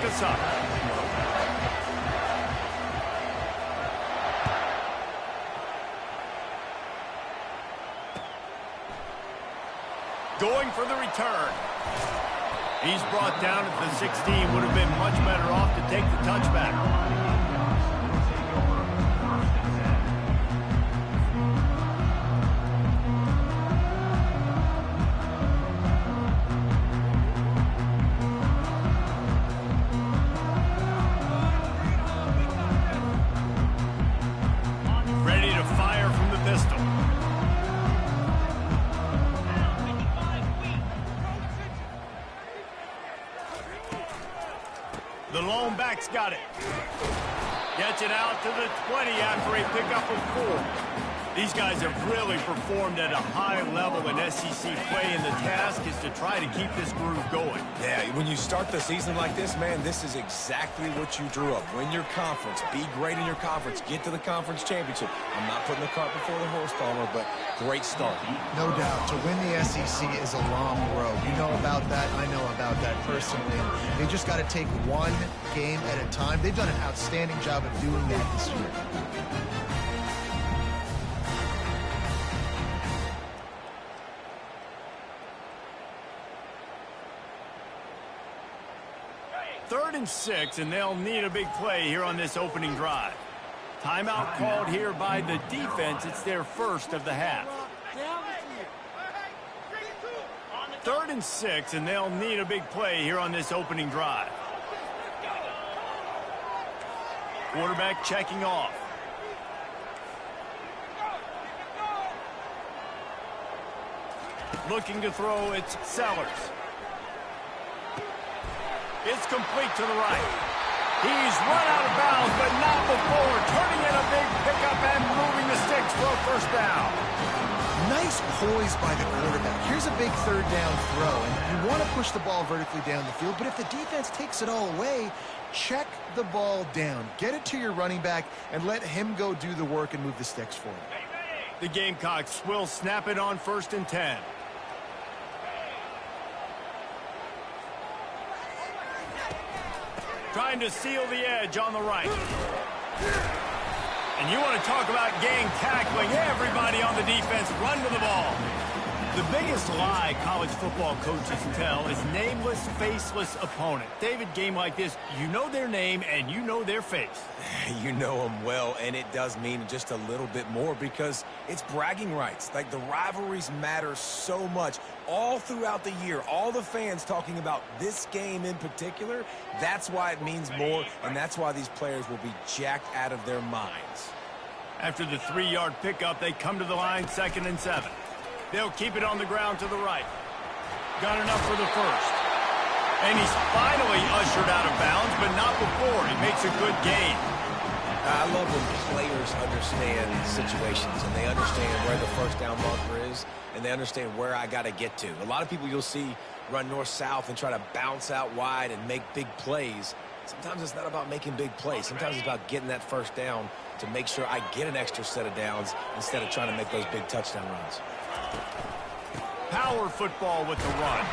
us up. Going for the return. He's brought down at the 16. Would have been much better off to take the touchback. Ready to fire from the pistol. The lone back's got it. Gets it out to the 20 after a pickup of 4. These guys have really performed at a high level in SEC play, and the task is to try to keep this groove going. Yeah, when you start the season like this, man, this is exactly what you drew up. Win your conference. Be great in your conference. Get to the conference championship. I'm not putting the cart before the horse, Palmer, but great start. No doubt. To win the SEC is a long road. You know about that. I know about that personally. They just got to take one game at a time. They've done an outstanding job of doing that this year. Third and 6, and they'll need a big play here on this opening drive. Timeout called here by the defense. It's their first of the half. Third and 6, and they'll need a big play here on this opening drive. Quarterback checking off. Looking to throw, it's Sellers. It's complete to the right. He's run out of bounds, but not before turning in a big pickup and moving the sticks for a first down. Nice poise by the quarterback. Here's a big third down throw, and you want to push the ball vertically down the field, but if the defense takes it all away, check the ball down. Get it to your running back and let him go do the work and move the sticks for him. The Gamecocks will snap it on 1st and 10. Trying to seal the edge on the right. And you want to talk about gang tackling. Everybody on the defense run to the ball. The biggest lie college football coaches tell is nameless, faceless opponent. David, game like this, you know their name and you know their face. You know them well, and it does mean just a little bit more because it's bragging rights. Like, the rivalries matter so much all throughout the year. All the fans talking about this game in particular, that's why it means more, and that's why these players will be jacked out of their minds. After the 3-yard pickup, they come to the line, 2nd and 7. They'll keep it on the ground to the right. Got enough for the first. And he's finally ushered out of bounds, but not before. He makes a good gain. I love when players understand situations and they understand where the first down marker is and they understand where I got to get to. A lot of people you'll see run north-south and try to bounce out wide and make big plays. Sometimes it's not about making big plays. Sometimes it's about getting that first down to make sure I get an extra set of downs instead of trying to make those big touchdown runs. Power football with the run.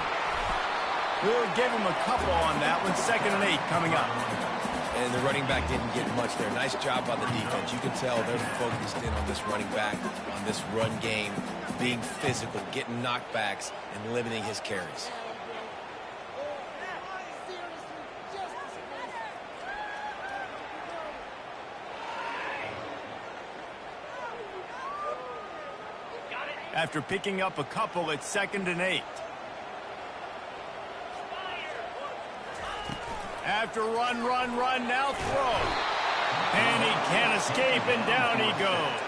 We'll give him a couple on that one. 2nd and 8 coming up. And the running back didn't get much there. Nice job by the defense. You can tell they're focused in on this running back, on this run game, being physical, getting knockbacks, and limiting his carries. After picking up a couple, it's 2nd and 8. After run, now throw. And he can't escape, and down he goes.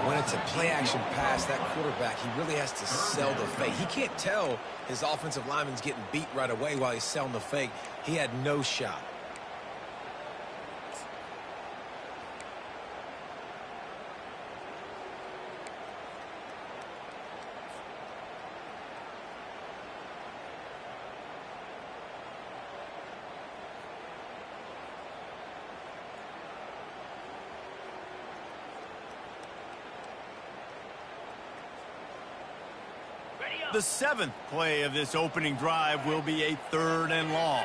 When it's a play-action pass, that quarterback, he really has to sell the fake. He can't tell his offensive lineman's getting beat right away while he's selling the fake. He had no shot. The 7th play of this opening drive will be a 3rd and long.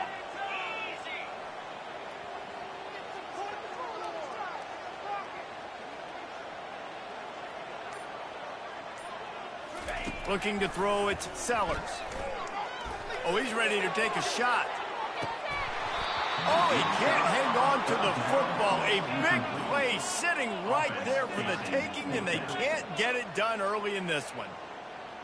Looking to throw, it's Sellers. Oh, he's ready to take a shot. Oh, he can't hang on to the football. A big play sitting right there for the taking, and they can't get it done early in this one.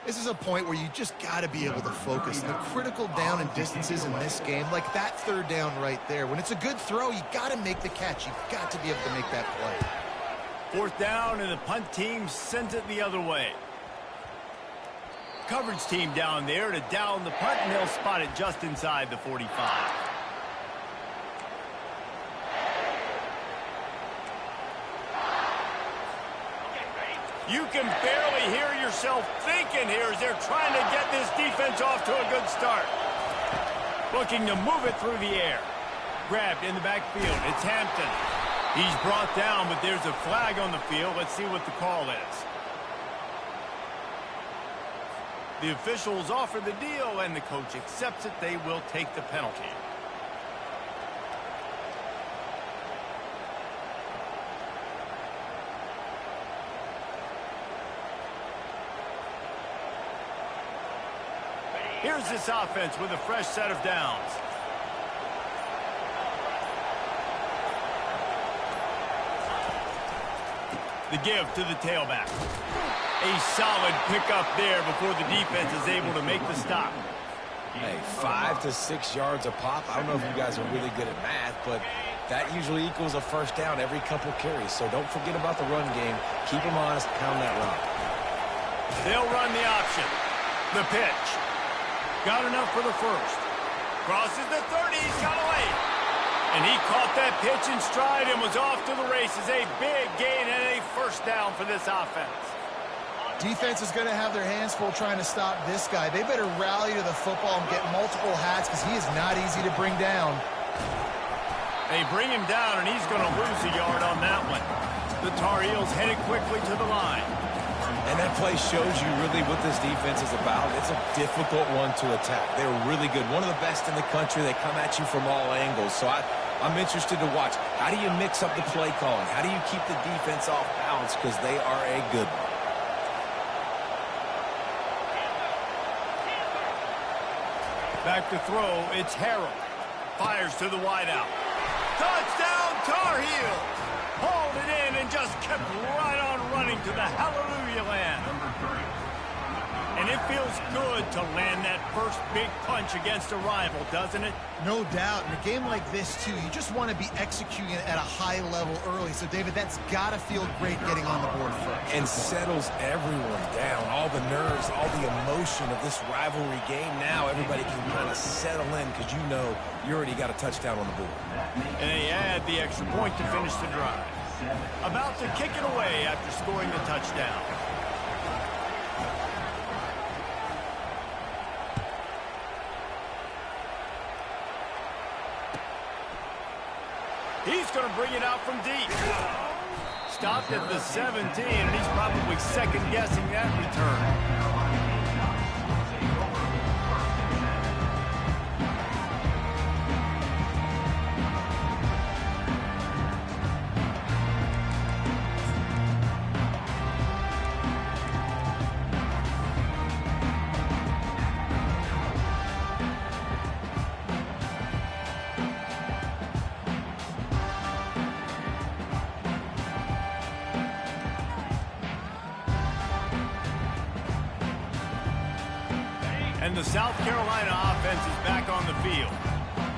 This is a point where you just got to be able to focus. The critical down and distances in this game, like that third down right there. When it's a good throw, you got to make the catch. You've got to be able to make that play. 4th down, and the punt team sends it the other way. Coverage team down there to down the punt, and they'll spot it just inside the 45. You can barely hear yourself thinking here as they're trying to get this defense off to a good start. Looking to move it through the air. Grabbed in the backfield. It's Hampton. He's brought down, but there's a flag on the field. Let's see what the call is. The officials offer the deal, and the coach accepts it. They will take the penalty. Here's this offense with a fresh set of downs. The give to the tailback. A solid pickup there before the defense is able to make the stop. Hey, 5 to 6 yards a pop. I don't know if you guys are really good at math, but that usually equals a first down every couple carries. So don't forget about the run game. Keep them honest, pound that rock. They'll run the option. The pitch. Got enough for the first. Crosses the 30. He's got away. And he caught that pitch in stride and was off to the races. A big gain and a first down for this offense. Defense is going to have their hands full trying to stop this guy. They better rally to the football and get multiple hats because he is not easy to bring down. They bring him down, and he's going to lose a yard on that one. The Tar Heels headed quickly to the line. And that play shows you really what this defense is about. It's a difficult one to attack. They're really good. One of the best in the country. They come at you from all angles. So I'm interested to watch. How do you mix up the play calling? How do you keep the defense off balance? Because they are a good one. Back to throw, it's Harrell. Fires to the wideout. Touchdown, Tar Heels! Hauled it in and just kept right on running to the hallelujah land. And it feels good to land that first big punch against a rival, doesn't it? No doubt. In a game like this, too, you just want to be executing it at a high level early. So, David, that's got to feel great getting on the board first. And settles everyone down. All the nerves, all the emotion of this rivalry game. Now everybody can kind of settle in because you know you already got a touchdown on the board. And they add the extra point to finish the drive. About to kick it away after scoring the touchdown. He's going to bring it out from deep. Stopped at the 17, and he's probably second-guessing that return. And the South Carolina offense is back on the field.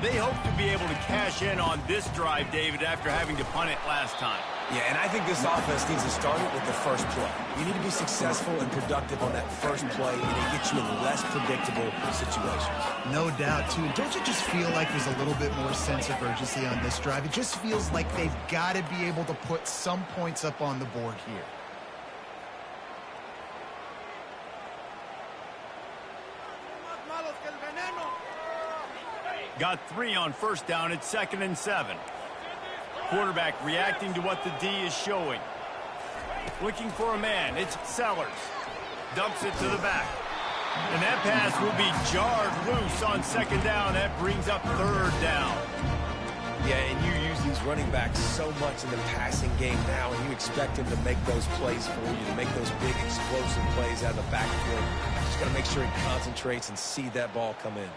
They hope to be able to cash in on this drive, David, after having to punt it last time. Yeah, and I think this offense needs to start it with the first play. You need to be successful and productive on that first play, and it gets you in less predictable situations. No doubt, too. Don't you just feel like there's a little bit more sense of urgency on this drive? It just feels like they've got to be able to put some points up on the board here. Got 3 on first down. It's 2nd and 7. Quarterback reacting to what the D is showing. Looking for a man. It's Sellers. Dumps it to the back. And that pass will be jarred loose on 2nd down. That brings up 3rd down. Yeah, and you use these running backs so much in the passing game now, and you expect them to make those plays for you, to make those big explosive plays out of the backfield. Just got to make sure he concentrates and see that ball come in.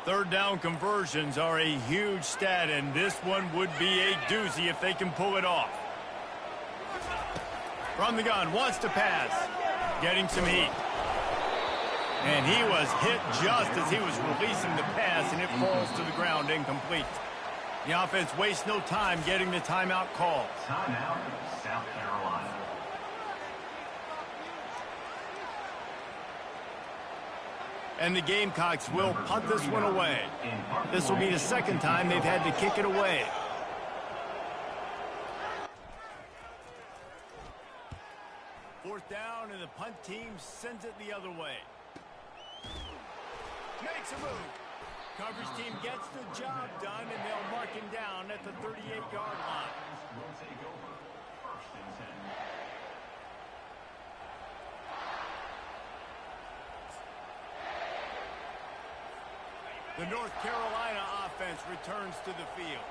Third down conversions are a huge stat, and this one would be a doozy if they can pull it off. From the gun, wants to pass. Getting some heat. And he was hit just as he was releasing the pass, and it falls to the ground incomplete. The offense wastes no time getting the timeout call. Timeout, South Carolina. And the Gamecocks will punt this one away. This will be the second time they've had to kick it away. Fourth down, and the punt team sends it the other way. Makes a move. Coverage team gets the job done, and they'll mark him down at the 38-yard line. Will take over. First and 10. The North Carolina offense returns to the field.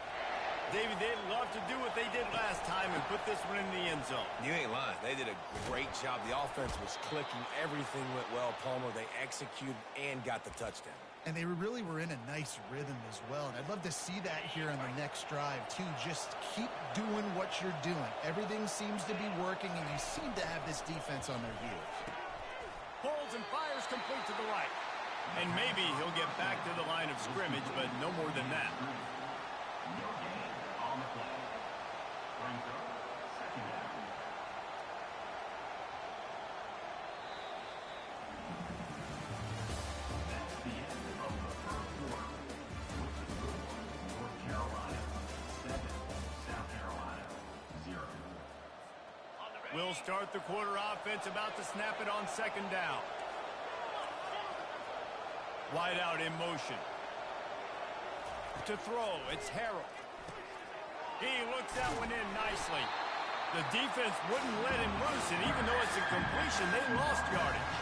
David, they'd love to do what they did last time and put this one in the end zone. You ain't lying. They did a great job. The offense was clicking. Everything went well, Palmer. They executed and got the touchdown. And they really were in a nice rhythm as well. And I'd love to see that here on the next drive, too. Just keep doing what you're doing. Everything seems to be working, and you seem to have this defense on their heels. Pulls and fires complete to the right. And maybe he'll get back to the line of scrimmage, but no more than that. No gain on the play. Brings up second down. That's the end of the first quarter. With the score, North Carolina 7, South Carolina 0. We'll start the quarter offense, about to snap it on second down. Wide out in motion. To throw, it's Harrell. He looks that one in nicely. The defense wouldn't let him loose, and even though it's a completion, they lost yardage.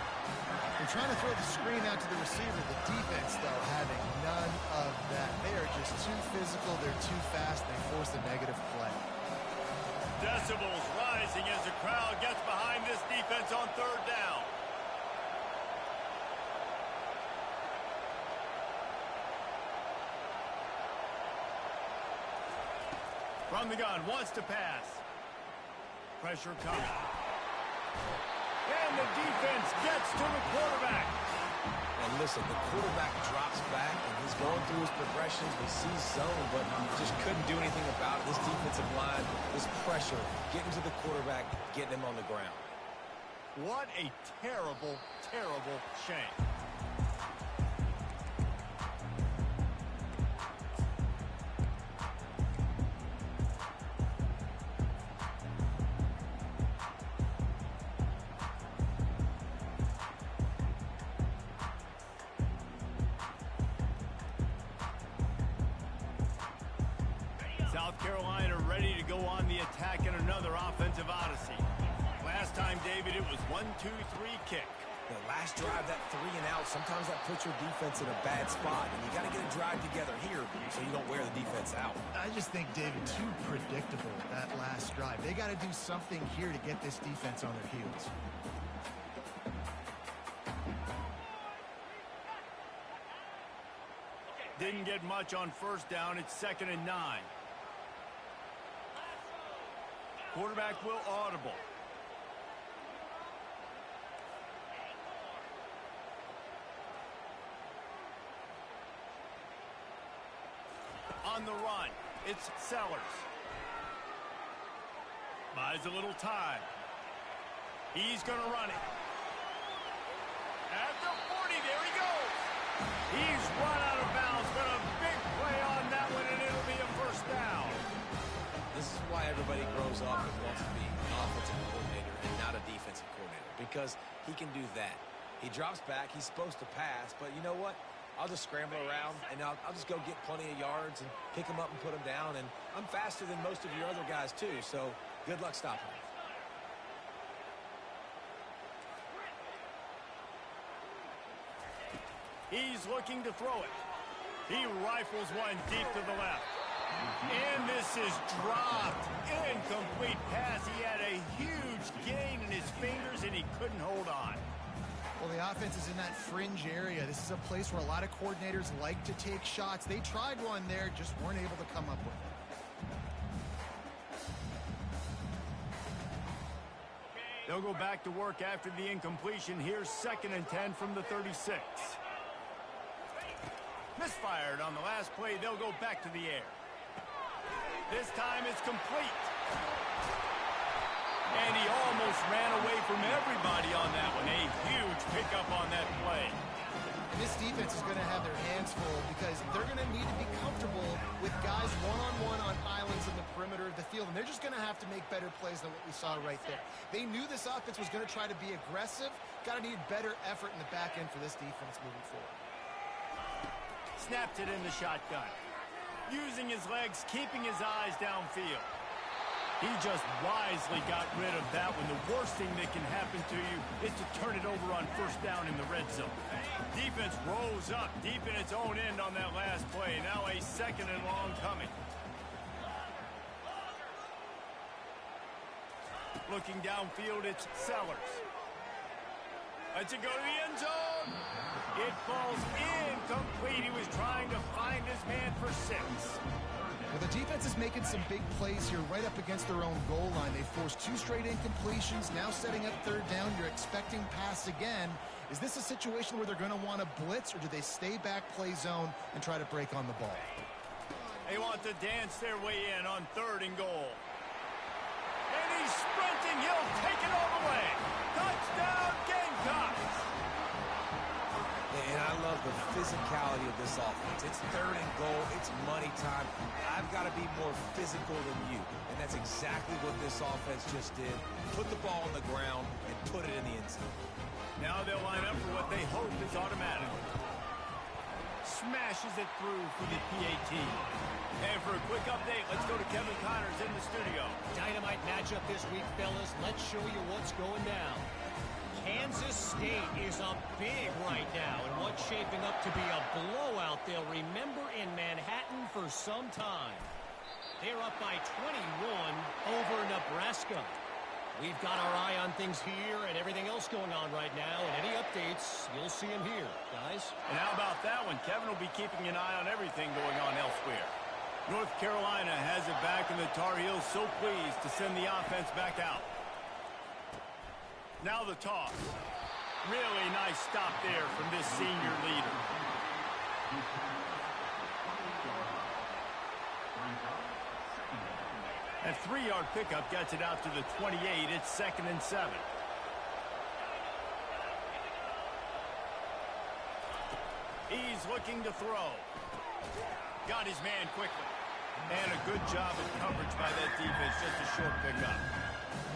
They're trying to throw the screen out to the receiver. The defense, though, having none of that. They are just too physical. They're too fast. They force a negative play. Decibels rising as the crowd gets behind this defense on third down. From the gun, wants to pass. Pressure coming. And the defense gets to the quarterback. And listen, the quarterback drops back, and he's going through his progressions. We see zone, but just couldn't do anything about it. This defensive line, this pressure, getting to the quarterback, getting him on the ground. What a terrible, terrible shame. South Carolina ready to go on the attack in another offensive odyssey. Last time, David, it was 1-2-3 kick. The last drive, that 3 and out, sometimes that puts your defense in a bad spot, and you got to get a drive together here so you don't wear the defense out. I just think, David, too predictable, that last drive. They got to do something here to get this defense on their heels. Didn't get much on first down. It's 2nd and 9. Quarterback will audible. On the run, it's Sellers. Buys a little time. He's going to run it. At the 40, there he goes. He's run out of bounds, but a big play on that one, and it'll be a first down. This is why everybody grows up and wants to be an offensive coordinator and not a defensive coordinator, because he can do that. He drops back. He's supposed to pass, but you know what? I'll just scramble around, and I'll just go get plenty of yards and pick him up and put him down, and I'm faster than most of your other guys, too, so good luck stopping me. He's looking to throw it. He rifles one deep to the left. And this is dropped. Incomplete pass. He had a huge gain in his fingers, and he couldn't hold on. Well, the offense is in that fringe area. This is a place where a lot of coordinators like to take shots. They tried one there, just weren't able to come up with it. They'll go back to work after the incompletion. Here's 2nd and 10 from the 36. Misfired on the last play. They'll go back to the air. This time it's complete. And he almost ran away from everybody on that one. A huge pickup on that play. And this defense is going to have their hands full because they're going to need to be comfortable with guys one-on-one on islands in the perimeter of the field. And they're just going to have to make better plays than what we saw right there. They knew this offense was going to try to be aggressive. Got to need better effort in the back end for this defense moving forward. Snapped it in the shotgun. Using his legs, keeping his eyes downfield. He just wisely got rid of that one. The worst thing that can happen to you is to turn it over on 1st down in the red zone. Defense rose up deep in its own end on that last play. Now a 2nd and long coming. Looking downfield, it's Sellers. Lets it go to the end zone. It falls incomplete. He was trying to find his man for 6. Well, the defense is making some big plays here right up against their own goal line. They forced 2 straight incompletions, now setting up 3rd down. You're expecting pass again. Is this a situation where they're going to want to blitz, or do they stay back, play zone, and try to break on the ball? They want to dance their way in on 3rd and goal. And he's sprinting. He'll take it all the way. Touchdown, Gamecocks! And I love the physicality of this offense. It's 3rd and goal. It's money time. I've got to be more physical than you. And that's exactly what this offense just did. Put the ball on the ground and put it in the end zone. Now they'll line up for what they hope is automatic. Smashes it through for the PAT. And for a quick update, let's go to Kevin Connors in the studio. Dynamite matchup this week, fellas. Let's show you what's going down. Kansas State is up big right now in what's shaping up to be a blowout they'll remember in Manhattan for some time. They're up by 21 over Nebraska. We've got our eye on things here and everything else going on right now, and any updates, you'll see them here, guys. And how about that one? Kevin will be keeping an eye on everything going on elsewhere. North Carolina has it back, and the Tar Heels so pleased to send the offense back out. Now the toss. Really nice stop there from this senior leader. A 3-yard pickup gets it out to the 28. It's 2nd and 7. He's looking to throw. Got his man quickly. And a good job of coverage by that defense. Just a short pickup.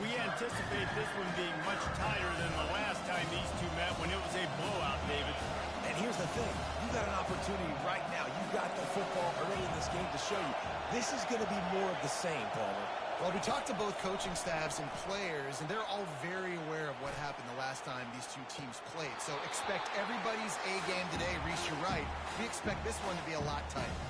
We anticipate this one being much tighter than the last time these two met when it was a blowout, David. And here's the thing. You got an opportunity right now. You got the football early in this game to show you. This is going to be more of the same, Palmer. Well, we talked to both coaching staffs and players, and they're all very aware of what happened the last time these two teams played. So expect everybody's A game today. Reese, you're right. We expect this one to be a lot tighter.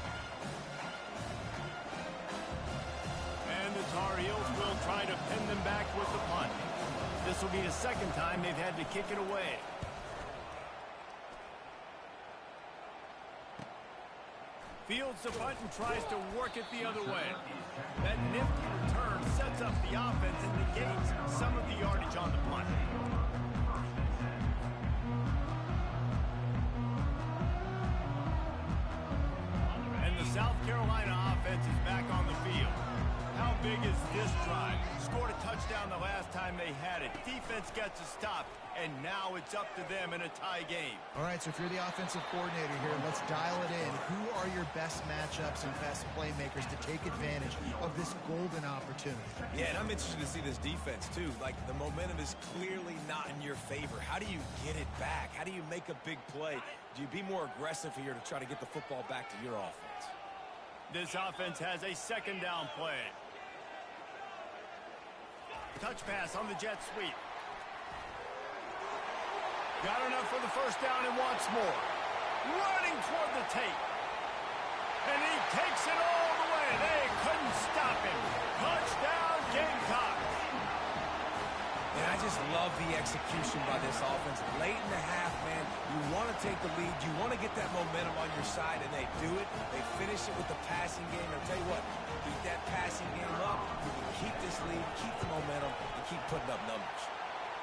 And the Tar Heels will try to pin them back with the punt. This will be the 2nd time they've had to kick it away. Fields the punt and tries to work it the other way. That nifty return sets up the offense and negates some of the yardage on the punt. And the South Carolina offense is back on the field. How big is this drive? Scored a touchdown the last time they had it. Defense gets a stop, and now it's up to them in a tie game. All right, so if you're the offensive coordinator here, let's dial it in. Who are your best matchups and best playmakers to take advantage of this golden opportunity? Yeah, and I'm interested to see this defense, too. Like, the momentum is clearly not in your favor. How do you get it back? How do you make a big play? Do you be more aggressive here to try to get the football back to your offense? This offense has a 2nd down play. Touch pass on the jet sweep. Got enough for the 1st down and wants more. running toward the tape. And he takes it all the way. They couldn't stop him. Touchdown, Gamecocks. And I just love the execution by this offense. Late in the half, man, you want to take the lead. You want to get that momentum on your side, and they do it. They finish it with the passing game. I'll tell you what, keep that passing game up. You can keep this lead, keep the momentum, and keep putting up numbers.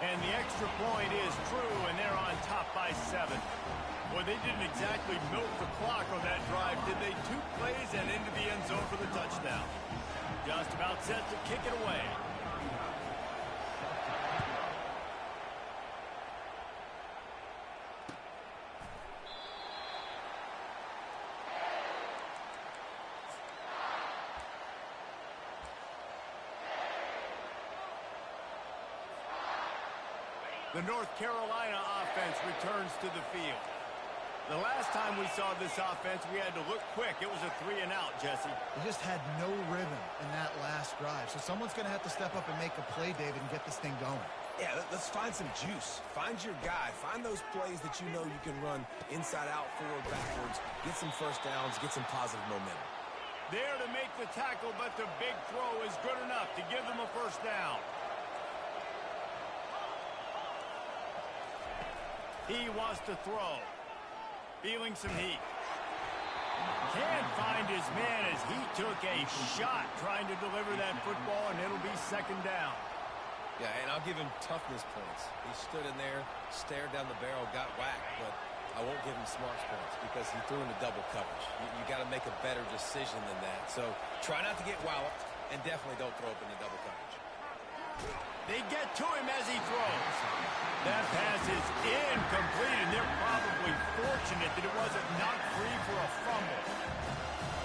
And the extra point is true, and they're on top by 7. Well, they didn't exactly milk the clock on that drive, did they? 2 plays and into the end zone for the touchdown. Just about set to kick it away. The North Carolina offense returns to the field. The last time we saw this offense, we had to look quick. It was a 3-and-out, Jesse. They just had no rhythm in that last drive. So someone's going to have to step up and make a play, David, and get this thing going. Yeah, let's find some juice. Find your guy. Find those plays that you know you can run inside out, forward, backwards. Get some first downs. Get some positive momentum. There to make the tackle, but the big throw is good enough to give them a first down. He wants to throw. Feeling some heat. Can't find his man as he took a shot trying to deliver that football, and it'll be second down. Yeah, and I'll give him toughness points. He stood in there, stared down the barrel, got whacked, but I won't give him smarts points because he threw into double coverage. You got to make a better decision than that. So try not to get walloped, and definitely don't throw up into double coverage. They get to him as he throws. That pass is incomplete, and they're probably fortunate that it wasn't knocked free for a fumble.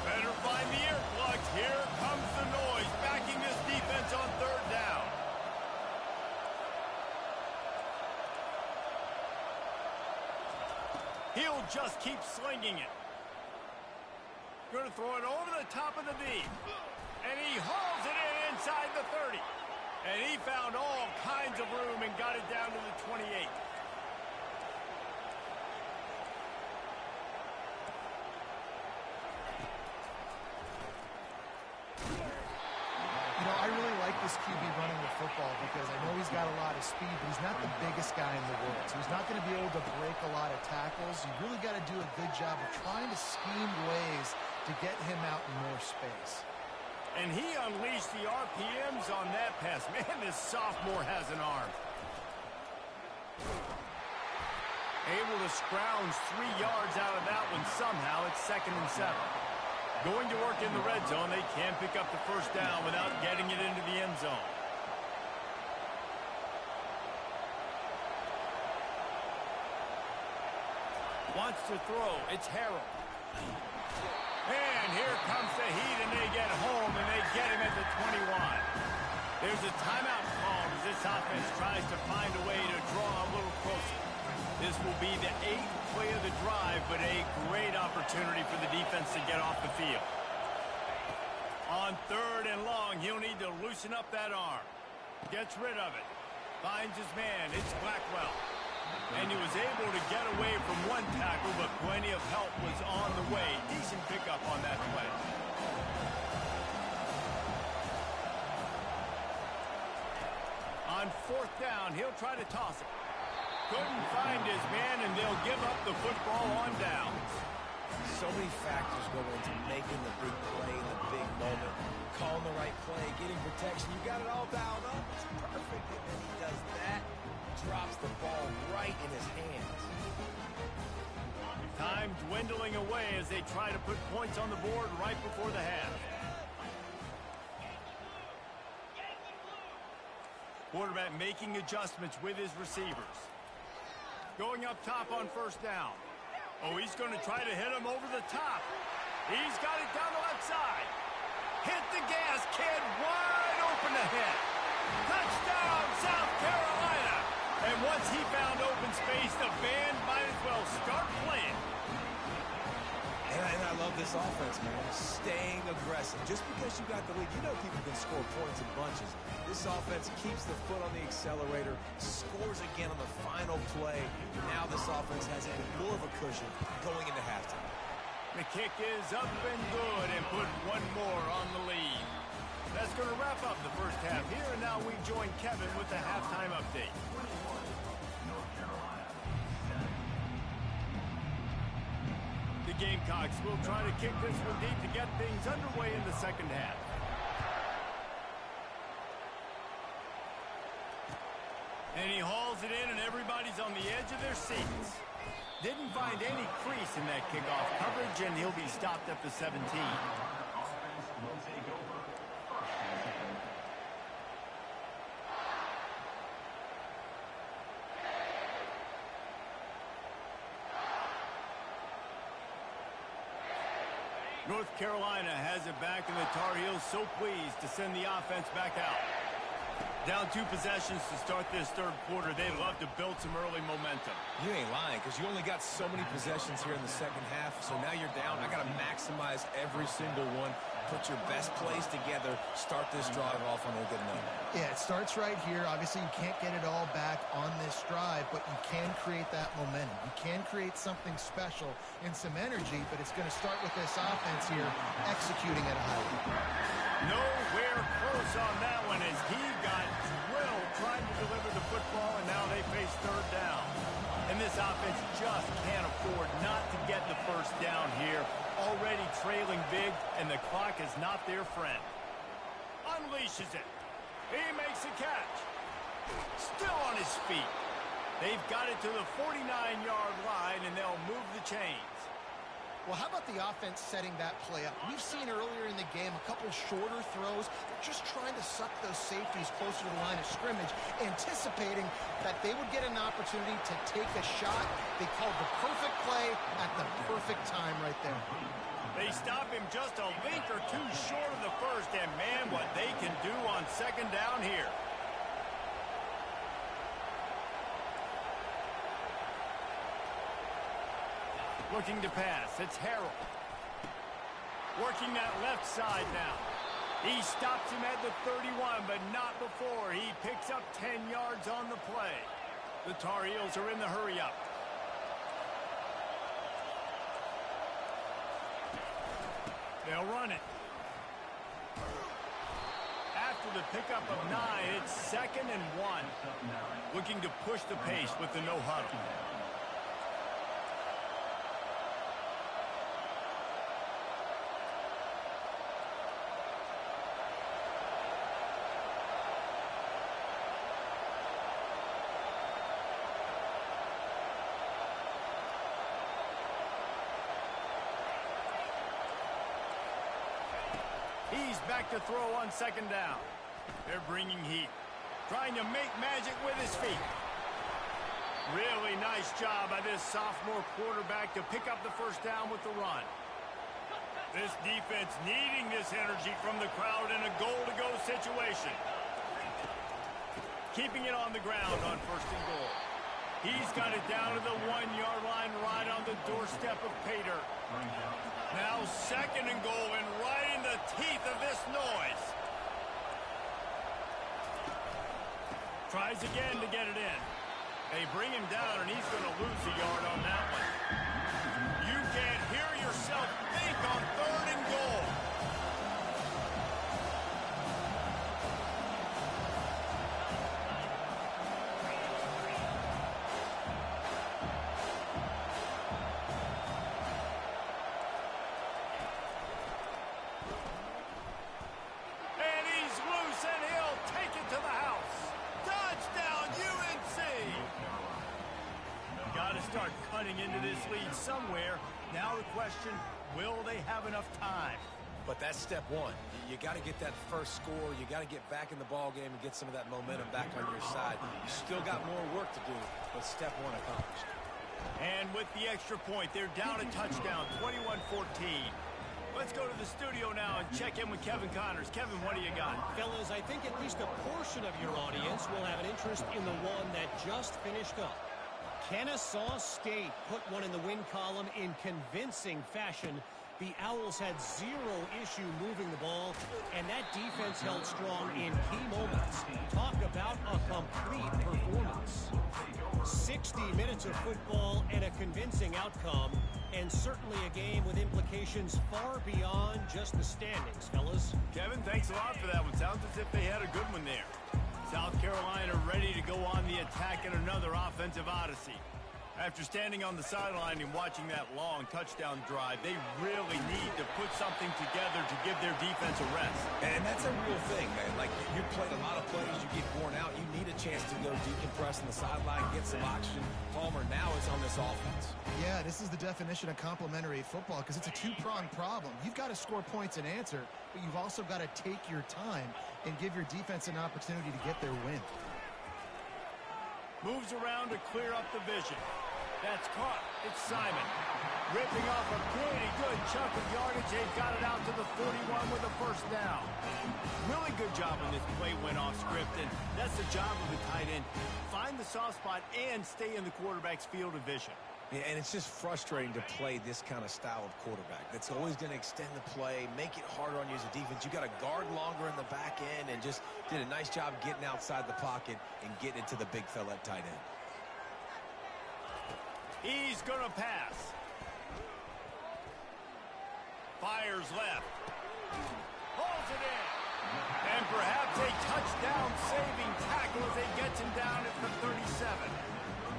Better find the earplugs. Here comes the noise, backing this defense on third down. He'll just keep slinging it. Going to throw it over the top of the D. And he hauls it in inside the 30. And he found all kinds of room and got it down to the 28. You know, I really like this QB running the football because I know he's got a lot of speed, but he's not the biggest guy in the world. So he's not going to be able to break a lot of tackles. You really got to do a good job of trying to scheme ways to get him out in more space. And he unleashed the RPMs on that pass. Man, this sophomore has an arm. Able to scrounge 3 yards out of that one somehow. It's 2nd and 7. Going to work in the red zone. They can't pick up the first down without getting it into the end zone. Wants to throw. It's Harrell. And here comes the heat, and they get home, and they get him at the 21. There's a timeout called as this offense tries to find a way to draw a little closer. This will be the 8th play of the drive, but a great opportunity for the defense to get off the field. On 3rd and long, he'll need to loosen up that arm. Gets rid of it. Finds his man. It's Blackwell. And he was able to get away from one tackle, but plenty of help was on the way. Decent pickup on that play. On 4th down, he'll try to toss it. Couldn't find his man, and they'll give up the football on downs. So many factors go into making the big play in the big moment. Calling the right play, getting protection. You got it all dialed up. It's perfect. And then he does that. Drops the ball right in his hands. Time dwindling away as they try to put points on the board right before the half. Quarterback making adjustments with his receivers. Going up top on 1st down. Oh, he's going to try to hit him over the top. He's got it down the left side. Hit the gas, kid. Wide open ahead. Touchdown, South Carolina. And once he found open space, the band might as well start playing. And I love this offense, man. Staying aggressive. Just because you got the lead, you know people can score points in bunches. This offense keeps the foot on the accelerator, scores again on the final play. Now this offense has even more of a cushion going into halftime. The kick is up and good and put one more on the lead. That's going to wrap up the first half here, and now we join Kevin with the halftime update. North Carolina 7. The Gamecocks will try to kick this one deep to get things underway in the second half. And he hauls it in, and everybody's on the edge of their seats. Didn't find any crease in that kickoff coverage, and he'll be stopped at the 17. Offense will take over. First and 10. North Carolina has it back, and the Tar Heels so pleased to send the offense back out. Down 2 possessions to start this third quarter. They'd love to build some early momentum. You ain't lying, because you only got so many possessions here in the second half, so now you're down. I got to maximize every single one. Put your best plays together. Start this drive off on a good note. Yeah, it starts right here. Obviously, you can't get it all back on this drive, but you can create that momentum. You can create something special and some energy, but it's going to start with this offense here executing at a high level. Nowhere close on that one as he got drilled trying to deliver the football, and now they face third down. And this offense just can't afford not to get the first down here. Already trailing big, and the clock is not their friend. Unleashes it. He makes a catch. Still on his feet. They've got it to the 49-yard line, and they'll move the chains. Well, how about the offense setting that play up? We've seen earlier in the game a couple shorter throws. They're just trying to suck those safeties closer to the line of scrimmage, anticipating that they would get an opportunity to take a shot. They called the perfect play at the perfect time right there. They stop him just a link or two short of the first, and man, what they can do on second down here. Looking to pass. It's Harrell. Working that left side now. He stops him at the 31, but not before. He picks up 10 yards on the play. The Tar Heels are in the hurry-up. They'll run it. After the pickup of 9, it's 2nd and 1. Looking to push the pace with the no-huddle. He's back to throw on second down. They're bringing heat. Trying to make magic with his feet. Really nice job by this sophomore quarterback to pick up the first down with the run. This defense needing this energy from the crowd in a goal-to-go situation. Keeping it on the ground on 1st and goal. He's got it down to the 1-yard line right on the doorstep of Pater. Now 2nd and goal, and right in the teeth of this noise. Tries again to get it in. They bring him down, and he's going to lose a yard on that one. You can't hear yourself think on 3rd and goal. Start cutting into this lead somewhere. Now the question, will they have enough time? But that's step one. You got to get that first score. You got to get back in the ball game and get some of that momentum back on your side. You still got more work to do, but step one accomplished. And with the extra point, they're down a touchdown, 21-14. Let's go to the studio now and check in with Kevin Connors. Kevin, what do you got? Fellas, I think at least a portion of your audience will have an interest in the one that just finished up. Kennesaw State put one in the win column in convincing fashion The Owls had zero issue moving the ball, and that defense held strong in key moments. Talk about a complete performance. 60 minutes of football and a convincing outcome, and certainly a game with implications far beyond just the standings, fellas. Kevin, thanks a lot for that one. Sounds as if they had a good one there. South Carolina ready to go on the attack in another offensive odyssey. After standing on the sideline and watching that long touchdown drive, they really need to put something together to give their defense a rest. And that's a real thing, man. Like, you played a lot of plays, you get worn out, you need a chance to go decompress on the sideline, get some oxygen. Palmer now is on this offense. Yeah, this is the definition of complementary football because it's a two-pronged problem. You've got to score points and answer, but you've also got to take your time and give your defense an opportunity to get their win. Moves around to clear up the vision. That's caught. It's Simon. Ripping off a pretty good chunk of yardage. They've got it out to the 41 with a first down. Really good job when this play went off script, and that's the job of the tight end. Find the soft spot and stay in the quarterback's field of vision. Yeah, and it's just frustrating to play this kind of style of quarterback. That's always going to extend the play, make it harder on you as a defense. You got to guard longer in the back end, and just did a nice job getting outside the pocket and getting into the big fella at tight end. He's going to pass. Fires left. Pulls it in. And perhaps a touchdown-saving tackle as he gets him down at the 37.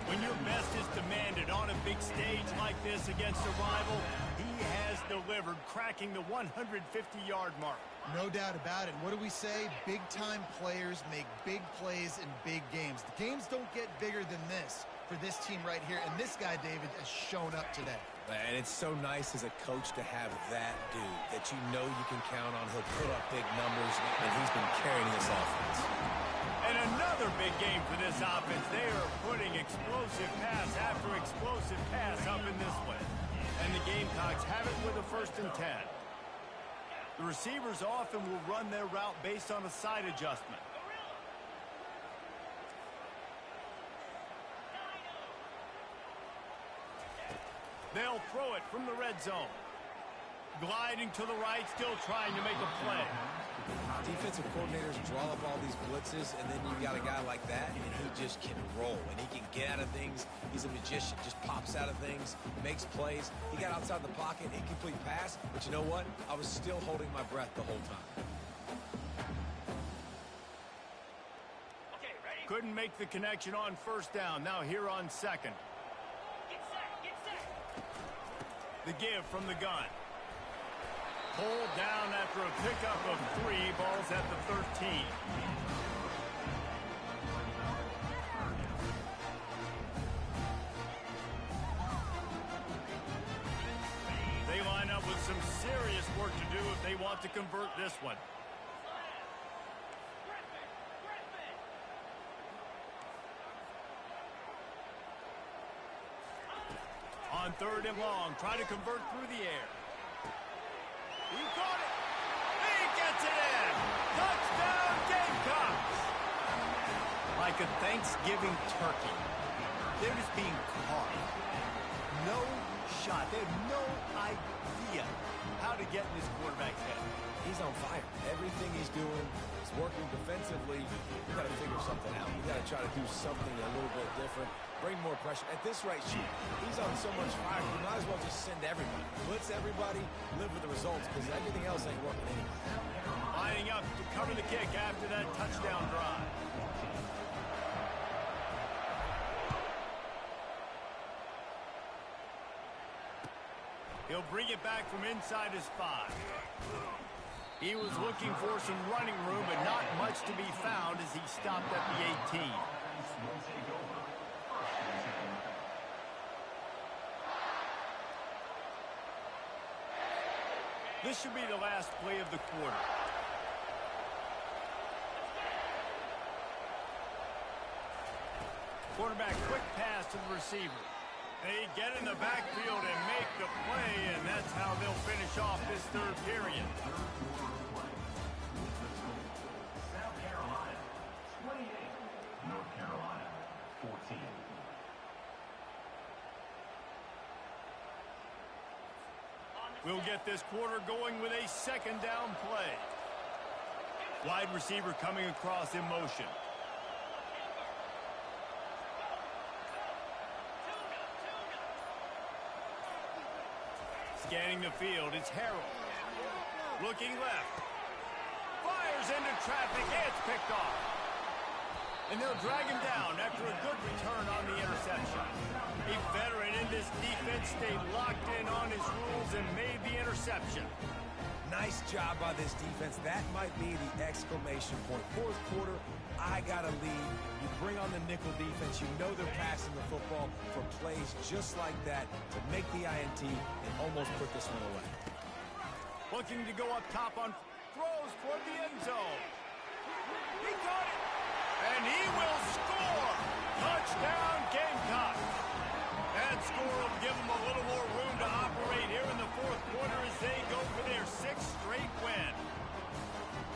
When your best is demanded on a big stage like this against a rival, he has delivered, cracking the 150-yard mark. No doubt about it. What do we say? Big-time players make big plays in big games. The games don't get bigger than this for this team right here, and this guy, David, has shown up today. And it's so nice as a coach to have that dude that you know you can count on. He'll put up big numbers, and he's been carrying this offense. And another big game for this offense. They are putting explosive pass after explosive pass up in this one. And the Gamecocks have it with a 1st and 10. The receivers often will run their route based on a side adjustment. They'll throw it from the red zone. Gliding to the right, still trying to make a play. Defensive coordinators draw up all these blitzes, and then you got a guy like that, and he just can roll, and he can get out of things. He's a magician, just pops out of things, makes plays. He got outside the pocket, incomplete pass, but you know what? I was still holding my breath the whole time. Okay, ready? Couldn't make the connection on 1st down. Now here on 2nd. Get set, get set. The give from the gun. Pulled down after a pickup of 3. Balls at the 13. They line up with some serious work to do if they want to convert this one. On 3rd and long, try to convert through the air. He caught it. He gets it in. Touchdown, Gamecocks. Like a Thanksgiving turkey. They're just being caught. No shot. They have no idea how to get in this quarterback's head. He's on fire. Everything he's doing is working defensively. We got to figure something out. We got to try to do something a little bit different. Bring more pressure. At this rate, shoot, he's on so much fire, you might as well just send everybody. Blitz everybody, live with the results, because everything else ain't working anyway. Lining up to cover the kick after that touchdown drive. He'll bring it back from inside his 5. He was looking for some running room, but not much to be found as he stopped at the 18. This should be the last play of the quarter. Quarterback, quick pass to the receiver. They get in the backfield and make the play, and that's how they'll finish off this 3rd period. South Carolina 28, North Carolina 14. On the We'll get this quarter going with a second down play. Wide receiver coming across in motion. Scanning the field, it's Harrell. Looking left. Fires into traffic, it's picked off. And they'll drag him down after a good return on the interception. A veteran in this defense stayed locked in on his rules and made the interception. Nice job by this defense. That might be the exclamation point. Fourth quarter, I got a lead. You bring on the nickel defense. You know they're passing the football for plays just like that to make the INT and almost put this one away. Looking to go up top on throws toward the end zone. He got it. And he will score. Touchdown, Gamecocks. That score will give them a little more room to operate here in the fourth quarter as they go for their 6th straight win.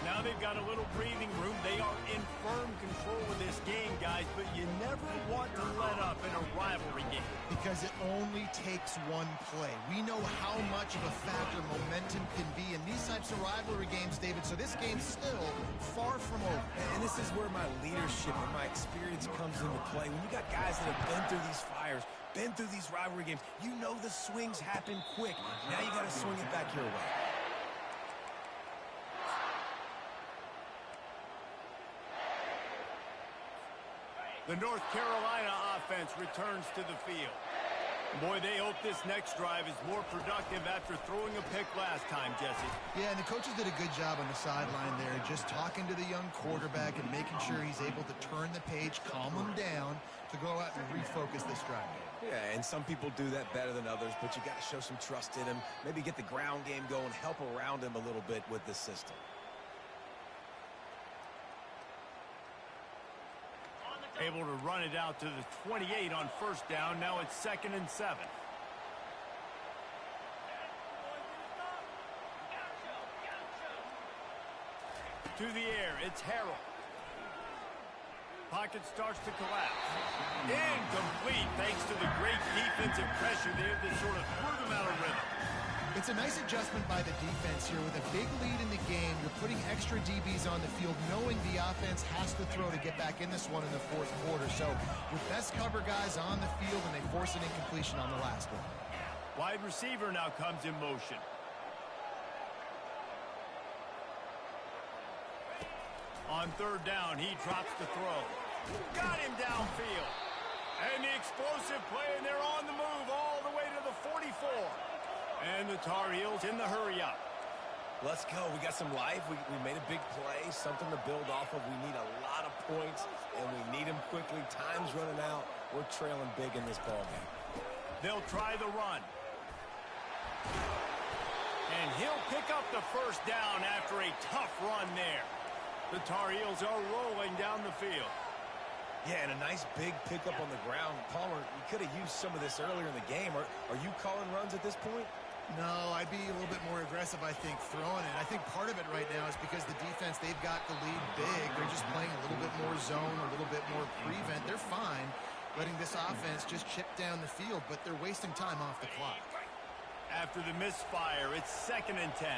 Now they've got a little breathing room. They are in firm control of this game, guys, but you never want to let up in a rivalry game. Because it only takes one play. We know how much of a factor momentum can be in these types of rivalry games, David, so this game's still far from over. And this is where my leadership and my experience comes into play. When you got guys that have been through these fires, been through these rivalry games, you know the swings happen quick. Now you got to swing it back your way. The North Carolina offense returns to the field. Boy, they hope this next drive is more productive after throwing a pick last time, Jesse. Yeah, and the coaches did a good job on the sideline there, just talking to the young quarterback and making sure he's able to turn the page, calm him down, to go out and refocus this drive. Yeah, and some people do that better than others, but you got to show some trust in him, maybe get the ground game going, help around him a little bit with this system. Able to run it out to the 28 on first down. Now it's 2nd and 7. To the air, it's Harrell. Pocket starts to collapse. Incomplete thanks to the great defensive pressure there that sort of threw them out of rhythm. It's a nice adjustment by the defense here. With a big lead in the game, you're putting extra DBs on the field, knowing the offense has to throw to get back in this one in the fourth quarter. So with best cover guys on the field, and they force an incompletion on the last one. Wide receiver now comes in motion. On third down, he drops the throw. Got him downfield. And the explosive play, and they're on the move all the way to the 44. And the Tar Heels in the hurry-up. Let's go. We got some life. We made a big play, something to build off of. We need a lot of points, and we need them quickly. Time's running out. We're trailing big in this ballgame. They'll try the run. And he'll pick up the first down after a tough run there. The Tar Heels are rolling down the field. Yeah, and a nice big pickup on the ground. Palmer, you could have used some of this earlier in the game. Are you calling runs at this point? No, I'd be a little bit more aggressive, I think, throwing it. I think part of it right now is because the defense, they've got the lead big. They're just playing a little bit more zone, a little bit more prevent. They're fine letting this offense just chip down the field, but they're wasting time off the clock. After the misfire, it's 2nd and 10.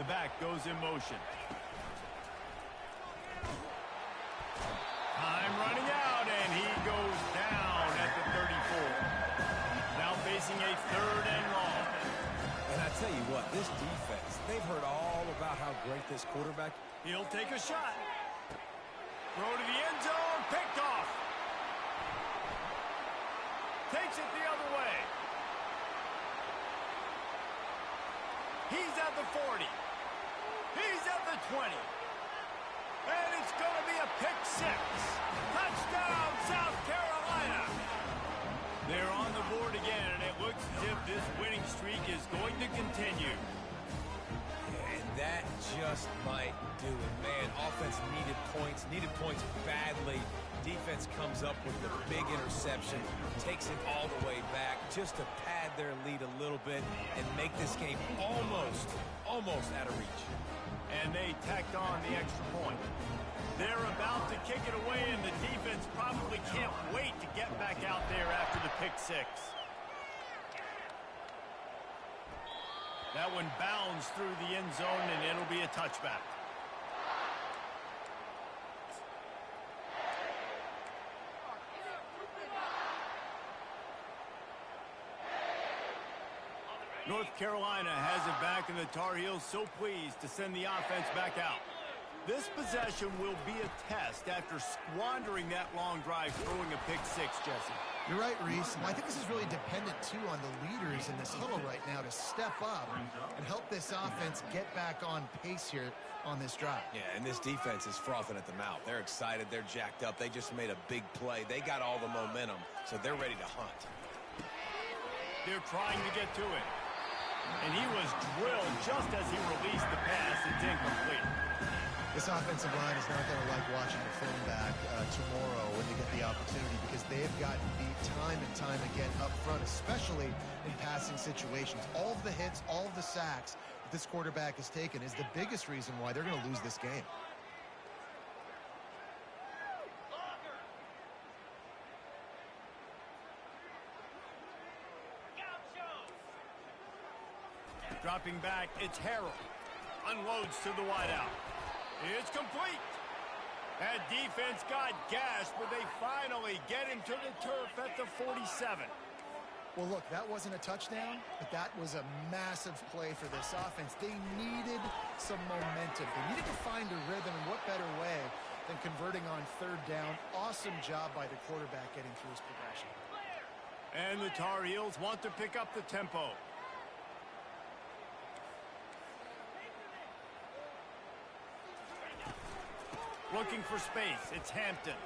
The back goes in motion. Time running out, and he goes down at the 34. Now facing a 3rd and long. And I tell you what, this defense, they've heard all about how great this quarterback. He'll take a shot. Throw to the end zone, picked off. Takes it the other way. He's at the 40. He's at the 20. And it's going to be a pick 6. Touchdown, South Carolina. They're on the board again, and it looks as if this winning streak is going to continue. And that just might do it, man. Offense needed points badly. Defense comes up with the big interception, takes it all the way back just to pad their lead a little bit and make this game almost out of reach. And they tacked on the extra point. They're about to kick it away, and the defense probably can't wait to get back out there after the pick 6. That one bounds through the end zone, and it'll be a touchback. North Carolina has it back, and the Tar Heels so pleased to send the offense back out. This possession will be a test after squandering that long drive, throwing a pick six, Jesse. You're right, Reese. Well, I think this is really dependent, too, on the leaders in this huddle right now to step up and help this offense get back on pace here on this drive. Yeah, and this defense is frothing at the mouth. They're excited. They're jacked up. They just made a big play. They got all the momentum, so they're ready to hunt. They're trying to get to it. And he was drilled just as he released the pass. It's incomplete. This offensive line is not going to like watching the film back tomorrow when they get the opportunity, because they have gotten beat time and time again up front, especially in passing situations. All of the hits, all of the sacks that this quarterback has taken is the biggest reason why they're going to lose this game. Dropping back, it's Harrell. Unloads to the wideout. It's complete. That defense got gashed, but they finally get him to the turf at the 47. Well, look, that wasn't a touchdown, but that was a massive play for this offense. They needed some momentum. They needed to find a rhythm, and what better way than converting on third down. Awesome job by the quarterback getting through his progression. And the Tar Heels want to pick up the tempo. Looking for space. It's Hampton.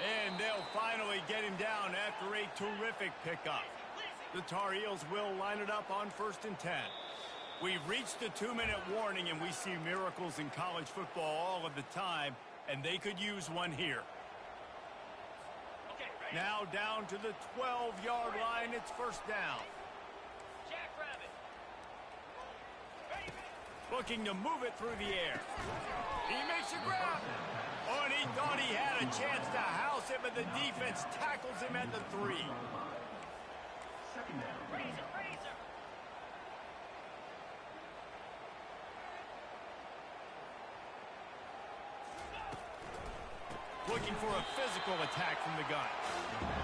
And they'll finally get him down after a terrific pickup. The Tar Heels will line it up on 1st and 10. We've reached the 2-minute warning, and we see miracles in college football all of the time, and they could use one here. Now down to the 12-yard line. It's 1st down. Looking to move it through the air. He makes a grab. Oh, and he thought he had a chance to house him, and the defense tackles him at the 3. Second down. Razor. Looking for a physical attack from the gun.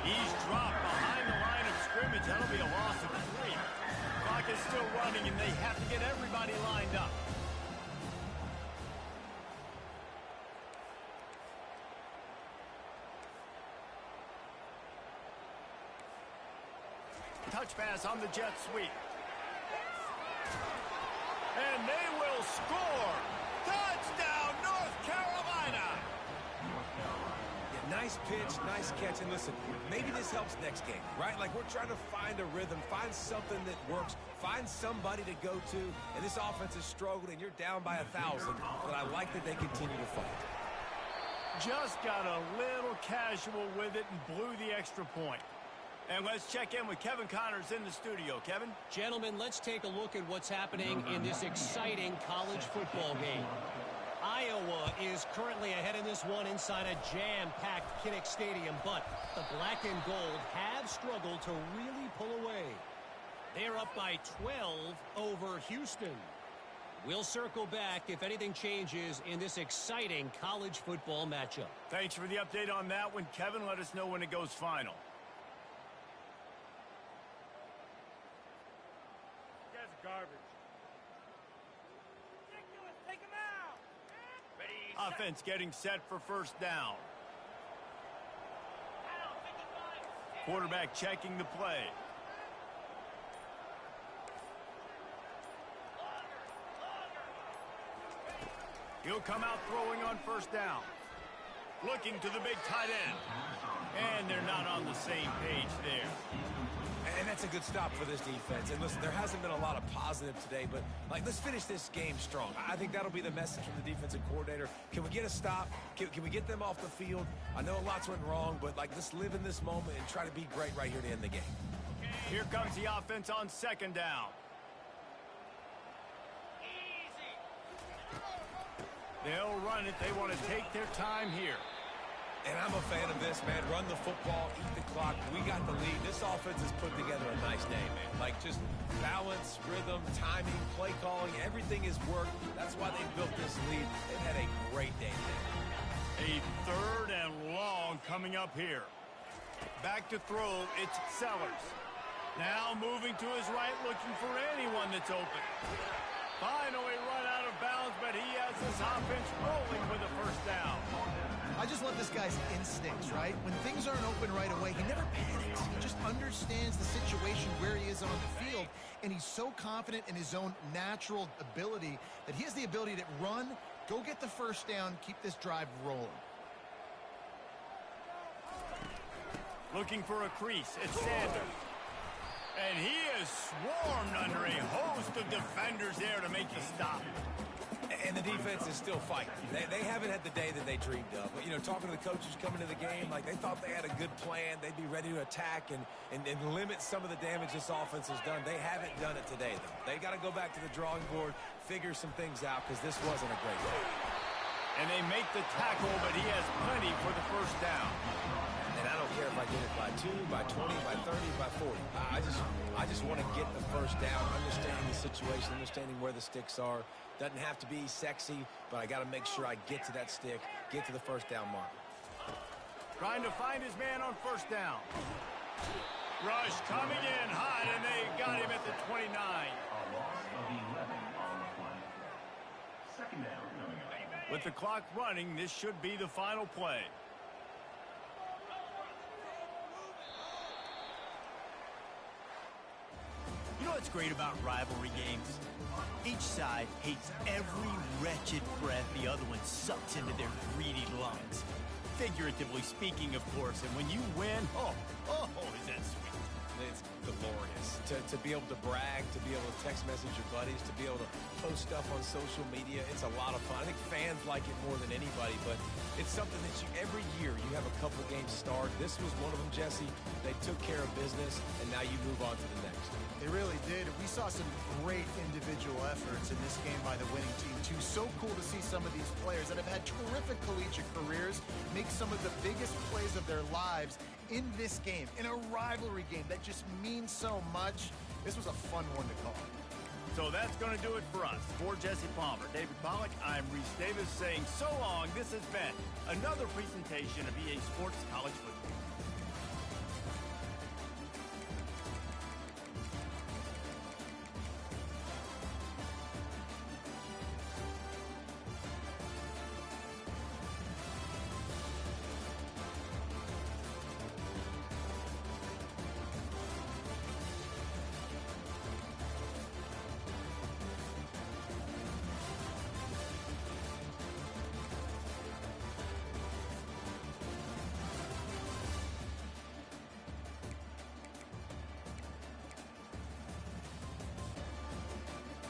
He's dropped behind the line of scrimmage. That'll be a loss of 3. Clock is still running, and they have to get everybody lined up. Touch pass on the jet sweep. And they will score. Touchdown, North Carolina. Yeah, nice pitch, nice catch. And listen, maybe this helps next game, right? Like, we're trying to find a rhythm, find something that works, find somebody to go to. And this offense has struggled, and you're down by 1,000. But I like that they continue to fight. Just got a little casual with it and blew the extra point. And let's check in with Kevin Connors in the studio. Kevin? Gentlemen, let's take a look at what's happening in this exciting college football game. Iowa is currently ahead in this one inside a jam-packed Kinnick Stadium, but the black and gold have struggled to really pull away. They're up by 12 over Houston. We'll circle back if anything changes in this exciting college football matchup. Thanks for the update on that one, Kevin. Let us know when it goes final. Garbage. Take him out. Ready, Offense getting set for 1st down. Quarterback checking the play. He'll come out throwing on 1st down. Looking to the big tight end. And they're not on the same page there. And that's a good stop for this defense. And listen, there hasn't been a lot of positive today, but like, let's finish this game strong. I think that'll be the message from the defensive coordinator. Can we get a stop? Can we get them off the field? I know lots went wrong, but like, let's live in this moment and try to be great right here to end the game. Here comes the offense on 2nd down. They'll run it. They want to take their time here. And I'm a fan of this, man. Run the football, eat the clock. We got the lead. This offense has put together a nice day, man. Like, just balance, rhythm, timing, play calling, everything has worked. That's why they built this lead. They've had a great day today. A 3rd and long coming up here. Back to throw, it's Sellers. Now moving to his right, looking for anyone that's open. Finally run out of bounds, but he has this offense rolling with a first down. I just love this guy's instincts, right? When things aren't open right away, he never panics. He just understands the situation where he is on the field, and he's so confident in his own natural ability that he has the ability to run, go get the first down, keep this drive rolling. Looking for a crease, it's Sanders. And he is swarmed under a host of defenders there to make the stop. And the defense is still fighting. They haven't had the day that they dreamed of. But, you know, talking to the coaches coming to the game, like they thought they had a good plan. They'd be ready to attack and limit some of the damage this offense has done. They haven't done it today, though. They got to go back to the drawing board, figure some things out, because this wasn't a great day. And they make the tackle, but he has plenty for the first down. And I don't care if I get it by 2, by 20, by 30, by 40. I just want to get the first down, understanding the situation, understanding where the sticks are. Doesn't have to be sexy, but I got to make sure I get to that stick, get to the first down mark. Trying to find his man on first down. Rush coming in hot, and they got him at the 29. A loss of 11 on the play. Second down coming up. With the clock running, this should be the final play. You know what's great about rivalry games? Each side hates every wretched breath the other one sucks into their greedy lungs. Figuratively speaking, of course, and when you win, oh, is that sweet. It's glorious to be able to brag, to be able to text message your buddies, to be able to post stuff on social media. It's a lot of fun. I think fans like it more than anybody, but it's something that every year you have a couple games start. This was one of them, Jesse. They took care of business, and now you move on to the next. They really did. We saw some great individual efforts in this game by the winning team, too. So cool to see some of these players that have had terrific collegiate careers make some of the biggest plays of their lives in this game, in a rivalry game that just means so much. This was a fun one to call. So that's going to do it for us. For Jesse Palmer, David Pollack, I'm Reese Davis saying so long. This has been another presentation of EA Sports College Football.